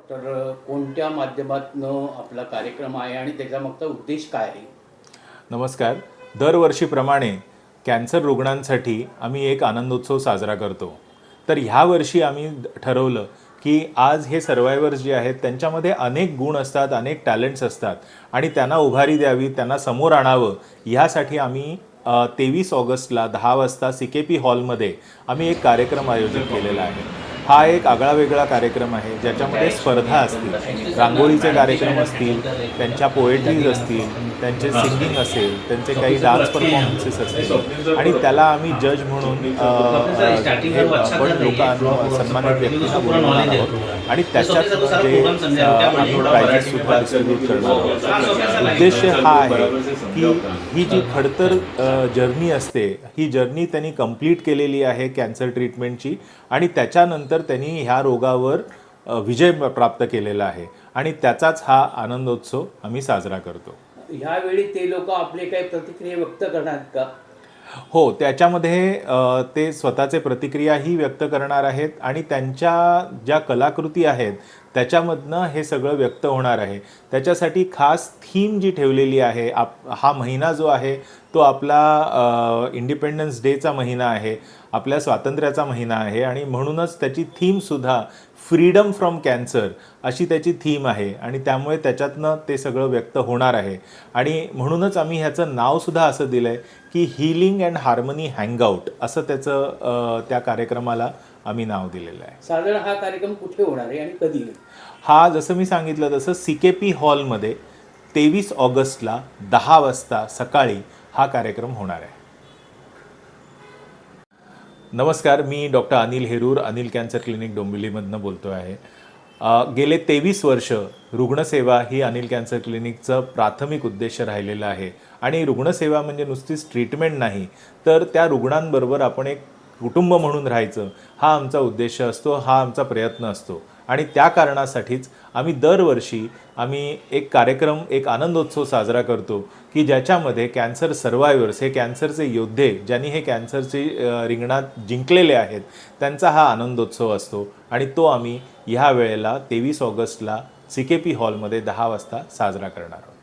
तर कोणत्या माध्यमातनं आपला कार्यक्रम आहे आणि त्याचा मागचा उद्देश काय आहे? नमस्कार. दरवर्षीप्रमाणे कॅन्सर रुग्णांसाठी आम्ही एक आनंदोत्सव साजरा करतो. तर ह्या वर्षी आम्ही ठरवलं की आज हे सर्वायवर्स जे आहेत त्यांच्यामध्ये अनेक गुण असतात, अनेक टॅलेंट्स असतात आणि त्यांना उभारी द्यावी, त्यांना समोर आणावं ह्यासाठी आम्ही 23 ऑगस्टला 10 वाजता CKP हॉलमध्ये आम्ही एक कार्यक्रम आयोजित केलेला आहे. हा एक आगळा-वेगळा कार्यक्रम आहे ज्याच्यामध्ये स्पर्धा असतील, रांगोळीचे कार्यक्रम असतील, त्यांच्या पोएट्रीज असतील, त्यांचे सिंगिंग असेल, त्यांचे काही डान्स परफॉर्मन्सेस असतील आणि त्याला आम्ही जज म्हणून आपण लोकांना सन्मानित व्यक्तींना बोलवणार आहोत आणि त्याच्यात जे आम्ही प्राइजेससुद्धा डिस्ट्रीब्यूट करणार आहोत. उद्देश हा आहे की ही जी खडतर जर्नी असते, ही जर्नी त्यांनी कंप्लीट केलेली आहे कॅन्सर ट्रीटमेंटची आणि त्याच्यानंतर त्यांनी ह्या रोगावर विजय प्राप्त केलेला आहे आणि त्याचाच हा आनंदोत्सव आम्ही साजरा करतो. ह्यावेळी ते लोक आपले काही प्रतिक्रिया व्यक्त करणार का? हो, त्याच्यामध्ये ते स्वतःचे प्रतिक्रियाही व्यक्त करणार आहेत आणि त्यांच्या ज्या कलाकृती आहेत त्याच्यामधनं हे सगळं व्यक्त होणार आहे. त्याच्यासाठी खास थीम जी ठेवलेली आहे, हा महिना जो आहे तो आपला इंडिपेंडन्स डेचा महिना आहे, आपल्या स्वातंत्र्याचा महिना आहे आणि म्हणूनच त्याची थीमसुद्धा फ्रीडम फ्रॉम कॅन्सर अशी त्याची थीम आहे आणि त्यामुळे त्याच्यातनं ते सगळं व्यक्त होणार आहे आणि म्हणूनच आम्ही ह्याचं नावसुद्धा असं दिलं आहे की हीलिंग अँड हार्मनी हँगआउट असं त्याचं त्या कार्यक्रमाला आम्ही नाव दिलेलं आहे. साधारण हा कार्यक्रम कुठे होणार आहे आणि कधी? हा जसं मी सांगितलं तसं CKP हॉलमध्ये 23 ऑगस्टला 10 वाजता सकाळी हा कार्यक्रम होणार आहे. नमस्कार, मी doctor Anil Herur, Anil cancer clinic डोंबिवलीमधनं बोलतो आहे. गेले 23 वर्ष रुग्णसेवा ही अनिल कॅन्सर क्लिनिकचं प्राथमिक उद्देश राहिलेलं आहे आणि रुग्णसेवा म्हणजे नुसतीच ट्रीटमेंट नाही, तर त्या रुग्णांबरोबर आपण एक कुटुंब म्हणून राहायचं हा आमचा उद्देश असतो, हा आमचा प्रयत्न असतो आणि त्या कारणासाठीच आम्ही दरवर्षी एक कार्यक्रम, एक आनंदोत्सव साजरा करतो की ज्याच्यामध्ये कॅन्सर सर्वायवर्स, हे कॅन्सरचे योद्धे ज्यांनी हे कॅन्सरचे रिंगणात जिंकलेले आहेत त्यांचा हा आनंदोत्सव असतो आणि तो आम्ही ह्या वेळेला 23 ऑगस्टला CKP हॉलमध्ये 10 वाजता साजरा करणार आहोत.